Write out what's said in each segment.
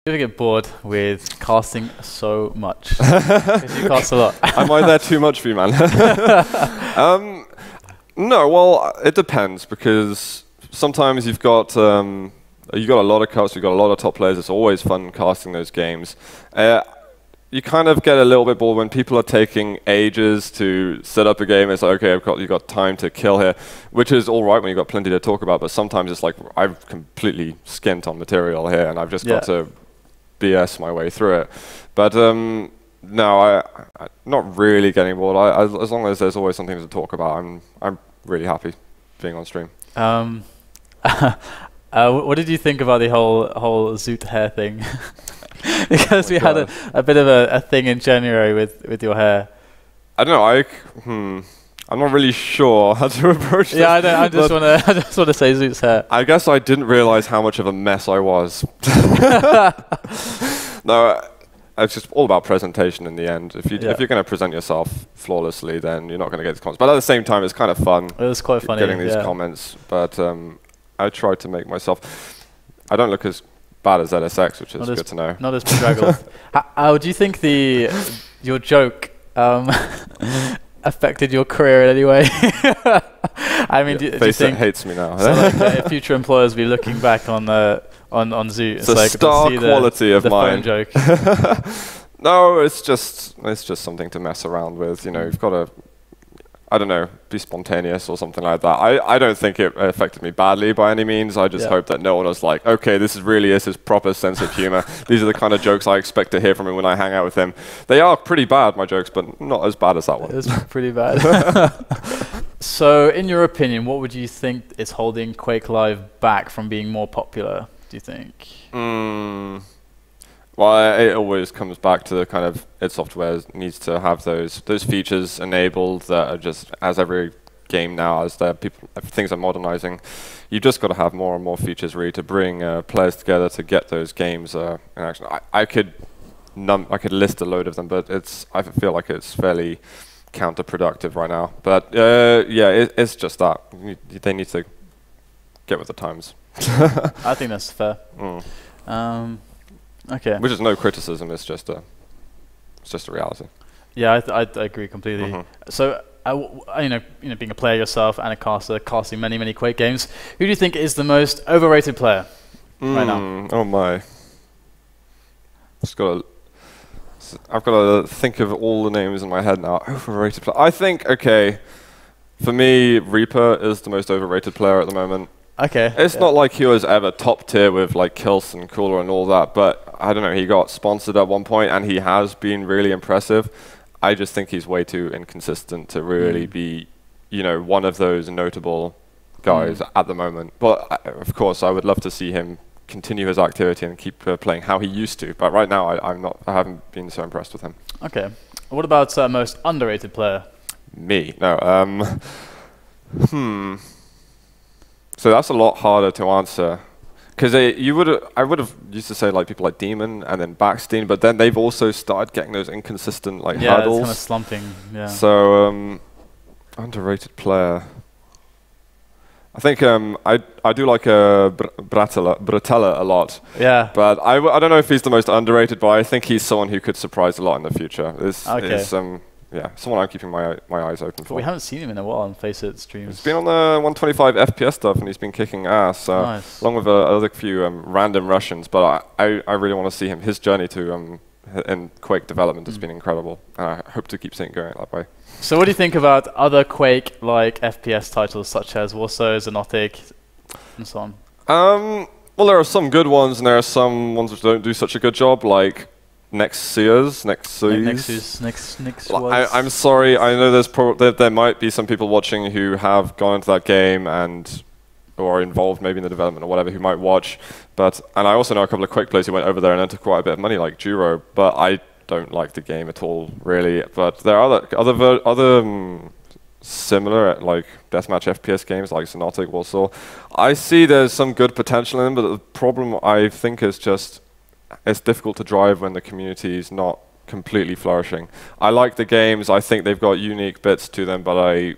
You ever get bored with casting so much? Because you cast a lot. Am I there too much for you, man? No, well, it depends, because sometimes you've got a lot of cuts, you've got a lot of top players. It's always fun casting those games. You kind of get a little bit bored when people are taking ages to set up a game. It's like, okay, you've got time to kill here, which is all right when you've got plenty to talk about, but sometimes it's like, I've completely skint on material here, and I've just got to BS my way through it. But no, I'm not really getting bored. As long as there's always something to talk about, I'm really happy being on stream. What did you think about the whole Zoot hair thing? Because we had a bit of a thing in January with your hair. I don't know. I'm not really sure how to approach this. Yeah, I just want to say Zoot's hair. I guess I didn't realize how much of a mess I was. No, it's just all about presentation in the end. If you're going to present yourself flawlessly, then you're not going to get these comments. But at the same time, it's kind of fun. It was quite funny getting these comments. But I tried to make myself. I don't look as bad as ZSX, which is good to know. Not as bedraggled. How do you think your joke affected your career in any way? I mean, do you think hates me now? So like, future employers will be looking back on Zoot. It's a star quality of mine. Phone joke. No, it's just something to mess around with. You know, you've got to, I don't know, be spontaneous or something like that. I don't think it affected me badly by any means. I just hope that no one was like, okay, this really is his proper sense of humor. These are the kind of jokes I expect to hear from him when I hang out with him. They are pretty bad, my jokes, but not as bad as that one. It's pretty bad. So, in your opinion, what would you think is holding Quake Live back from being more popular, do you think? Well, it always comes back to the kind of id Software needs to have those features enabled that are just, as every game now, as things are modernizing, you've just got to have more and more features really to bring players together to get those games in action. I could list a load of them, but I feel like it's fairly counterproductive right now. But yeah, it's just that they need to get with the times. I think that's fair. Okay. Which is no criticism. It's just a reality. Yeah, I agree completely. So, you know, being a player yourself and a caster, casting many Quake games, who do you think is the most overrated player right now? Oh my! I've got to think of all the names in my head now. Overrated player. I think, okay, for me, Reaper is the most overrated player at the moment. Okay. It's not like he was ever top tier with like Kills and Cooler and all that, but I don't know, he got sponsored at one point and he has been really impressive. I just think he's way too inconsistent to really be, you know, one of those notable guys at the moment. But of course, I would love to see him continue his activity and keep playing how he used to. But right now, I haven't been so impressed with him. Okay. What about most underrated player? Me? No. So that's a lot harder to answer, because I would have used to say like people like Demon and then Backstein, but then they've also started getting those inconsistent like hurdles. Yeah, it's kind of slumping. Yeah. So underrated player. I think I do like Bratella a lot. Yeah. But I don't know if he's the most underrated, but I think he's someone who could surprise a lot in the future. Yeah, someone I'm keeping my eyes open for. But we haven't seen him in a while on FACEIT streams. He's been on the 125 FPS stuff and he's been kicking ass, nice. Along with other few random Russians. But I really want to see him. His journey to in Quake development has been incredible. And I hope to keep seeing it going that way. So what do you think about other Quake-like FPS titles such as Warsaw, Zonotic, and so on? Well, there are some good ones and there are some ones which don't do such a good job, like Nexus. I'm sorry. I know there might be some people watching who have gone into that game or are involved maybe in the development or whatever who might watch. And I also know a couple of Quake players who went over there and earned quite a bit of money, like Juro. But I don't like the game at all, really. But there are other similar like deathmatch FPS games like Zonotic, Warsaw. I see there's some good potential in them, but the problem I think is just it's difficult to drive when the community is not completely flourishing. I like the games. I think they've got unique bits to them, but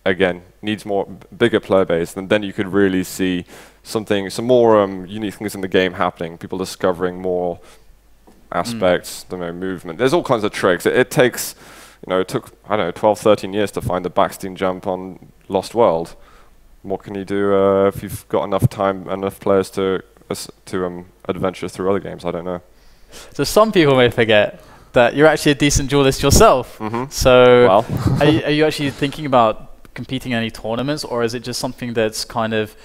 again, needs bigger player base, and then you could really see some more unique things in the game happening. People discovering more aspects, movement. There's all kinds of tricks. It takes, it took, I don't know, 12, 13 years to find the backsteam jump on Lost World. What can you do if you've got enough time, enough players to adventure through other games? I don't know. So some people may forget that you're actually a decent duelist yourself. So well. are you actually thinking about competing in any tournaments, or is it just something that's kind of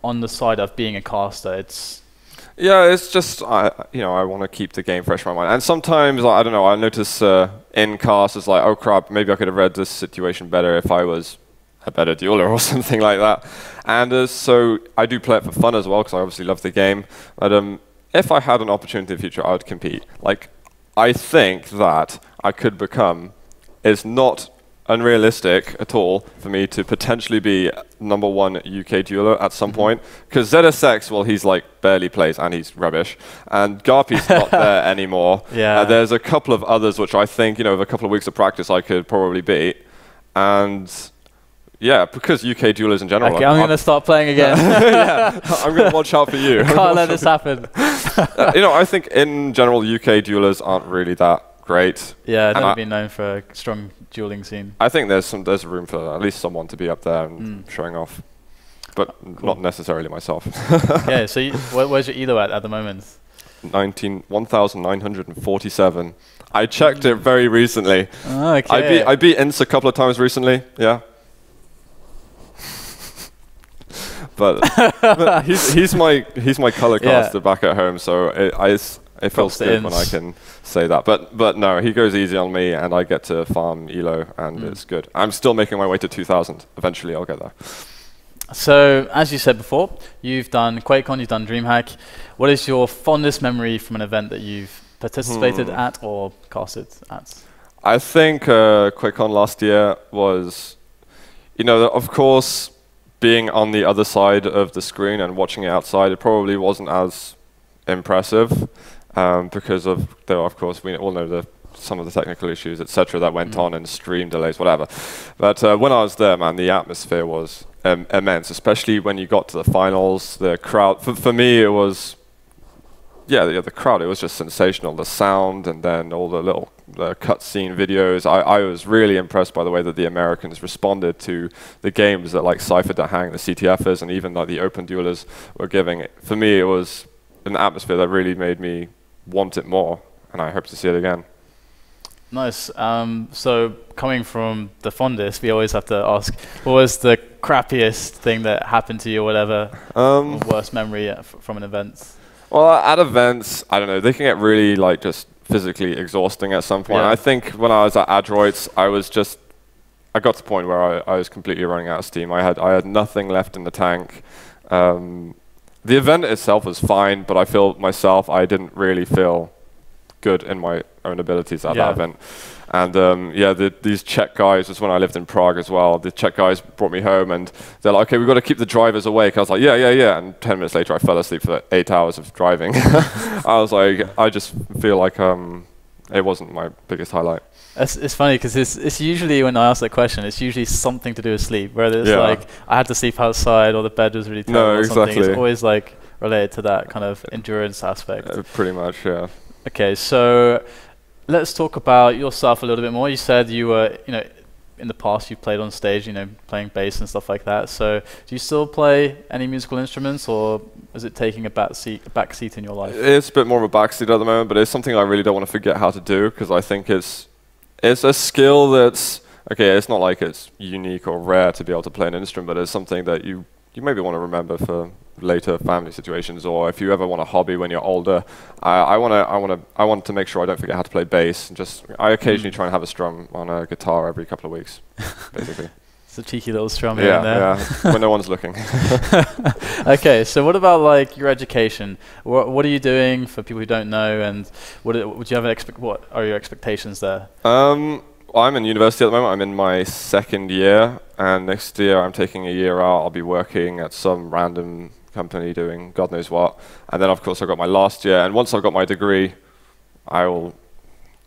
on the side of being a caster? Yeah, it's just, I want to keep the game fresh in my mind. And sometimes, I don't know, I notice in cast, it's like, oh crap, maybe I could have read this situation better if I was a better dueler or something like that. And so I do play it for fun as well, because I obviously love the game. But if I had an opportunity in the future, I would compete. Like, I think that I could become, it's not unrealistic at all for me to potentially be #1 UK dueler at some point, because ZSX, well, he's like barely plays and he's rubbish, and Garpy's not there anymore. There's a couple of others which I think, with a couple of weeks of practice I could probably beat, and yeah, because UK duelers in general. Okay, I'm going to start playing again. Yeah, I'm going to watch out for you. I can't let this happen. I think in general UK duelers aren't really that great. Yeah, they've never been known for a strong dueling scene. I think there's room for at least someone to be up there and showing off, but not necessarily myself. Yeah, so where's your elo at the moment? 1,947. I checked it very recently. Okay. I beat Ince a couple of times recently. Yeah. But he's my color caster back at home, so it feels good when I can say that. But no, he goes easy on me, and I get to farm elo, and it's good. I'm still making my way to 2,000. Eventually, I'll get there. So, as you said before, you've done QuakeCon, you've done DreamHack. What is your fondest memory from an event that you've participated at or casted at? I think QuakeCon last year was, of course, being on the other side of the screen and watching it outside, it probably wasn't as impressive because of course, we all know some of the technical issues, etc., that went on and stream delays, whatever. But when I was there, man, the atmosphere was immense, especially when you got to the finals. The crowd, for me, it was, the crowd, it was just sensational. The sound, and then all the little cutscene videos. I was really impressed by the way that the Americans responded to the games that like Cypher.hang, the CTFers, and even like the open duelers were giving. For me, it was an atmosphere that really made me want it more, and I hope to see it again. Nice. So coming from the fondest, we always have to ask, what was the crappiest thing that happened to you, or whatever, worst memory from an event? Well, at events, I don't know, they can get really like just physically exhausting at some point. I think when I was at Adroits, I got to the point where I was completely running out of steam. I had nothing left in the tank. The event itself was fine, but I feel myself, I didn't really feel good in my own abilities at that event. And these Czech guys, was when I lived in Prague as well, the Czech guys brought me home and they're like, okay, we've got to keep the drivers awake. I was like, yeah. And 10 minutes later, I fell asleep for 8 hours of driving. I was like, I just feel like it wasn't my biggest highlight. It's funny because it's usually, when I ask that question, it's usually something to do with sleep, whether it's like I had to sleep outside or the bed was really terrible or something. It's always like related to that kind of endurance aspect. Pretty much, yeah. Okay, so let's talk about yourself a little bit more. You said you were, in the past you played on stage, playing bass and stuff like that. So do you still play any musical instruments, or is it taking a back seat in your life? It's a bit more of a backseat at the moment, but it's something I really don't want to forget how to do, because I think it's a skill that's, okay, it's not like it's unique or rare to be able to play an instrument, but it's something that you maybe want to remember for later family situations, or if you ever want a hobby when you're older. I want to make sure I don't forget how to play bass. I occasionally try and have a strum on a guitar every couple of weeks, basically. It's a cheeky little strum here and there. Yeah, when no one's looking. Okay, so what about like your education? What are you doing for people who don't know, and what are your expectations there? I'm in university at the moment. I'm in my 2nd year, and next year I'm taking a year out. I'll be working at some random company doing God knows what. And then, of course, I've got my last year. And once I've got my degree, I don't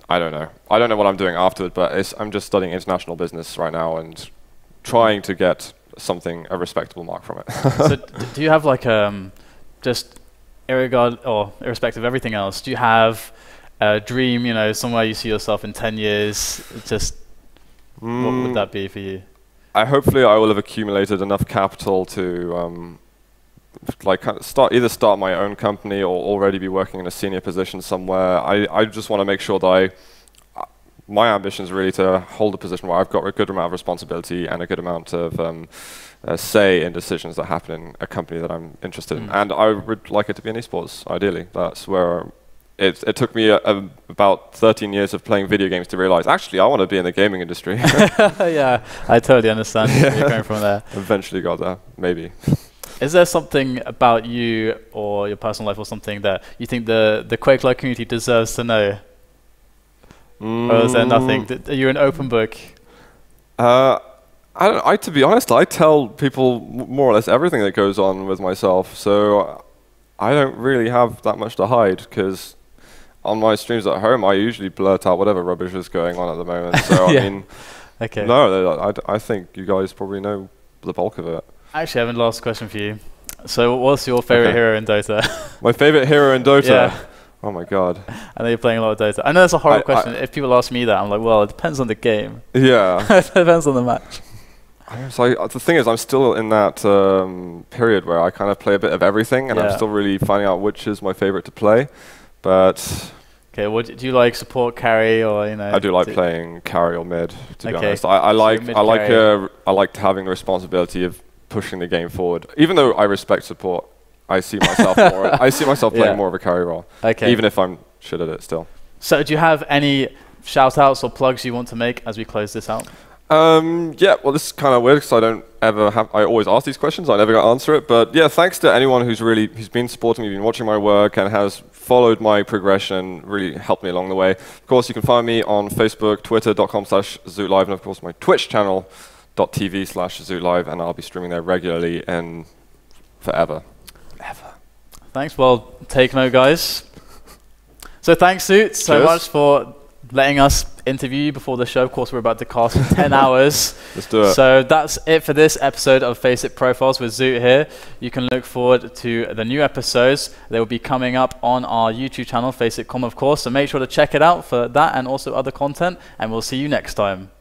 know. I don't know what I'm doing afterward, but I'm just studying international business right now and trying to get a respectable mark from it. So do you have like just irrespective of everything else, do you have a dream, you know, somewhere you see yourself in 10 years? Just what would that be for you? Hopefully I will have accumulated enough capital to like either start my own company or already be working in a senior position somewhere. I just want to make sure that my ambition is really to hold a position where I've got a good amount of responsibility and a good amount of say in decisions that happen in a company that I'm interested in. And I would like it to be in esports, ideally. That's where it took me about 13 years of playing video games to realize, actually, I want to be in the gaming industry. Yeah, I totally understand where you're going from there. Eventually got there, maybe. Is there something about you or your personal life or something that you think the Quake-like community deserves to know? Or is there nothing? Are you an open book? To be honest, I tell people more or less everything that goes on with myself, so I don't really have that much to hide, because on my streams at home, I usually blurt out whatever rubbish is going on at the moment. So yeah. I mean, okay. No, I think you guys probably know the bulk of it. Actually, I have a last question for you. So what's your favorite hero in Dota? My favorite hero in Dota? Yeah. Oh my god. I know you're playing a lot of Dota. I know that's a horrible question. If people ask me that, I'm like, well, it depends on the game. Yeah. It depends on the match. The thing is, I'm still in that period where I kind of play a bit of everything, and I'm still really finding out which is my favorite to play. But okay, what do you like? Support, carry, or you know? I do like playing carry or mid. To be honest, I so like having the responsibility of pushing the game forward. Even though I respect support, I see myself more. I see myself playing more of a carry role. Okay. Even if I'm shit at it still. So, do you have any shout-outs or plugs you want to make as we close this out? Yeah, well, this is kind of weird because I always ask these questions, I never get to answer it, but yeah, thanks to anyone who's been supporting me, been watching my work, and has followed my progression, really helped me along the way. Of course, you can find me on Facebook, twitter.com/ZootLive, and of course my Twitch channel, .tv/ZootLive, and I'll be streaming there regularly and forever. Thanks, well, take note, guys. So thanks, Zoot, so much for letting us interview you before the show. Of course, we're about to cast for 10 hours. Let's do it. So that's it for this episode of FACEIT Profiles with Zoot here. You can look forward to the new episodes. They will be coming up on our YouTube channel, FACEIT.com, of course. So make sure to check it out for that and also other content. And we'll see you next time.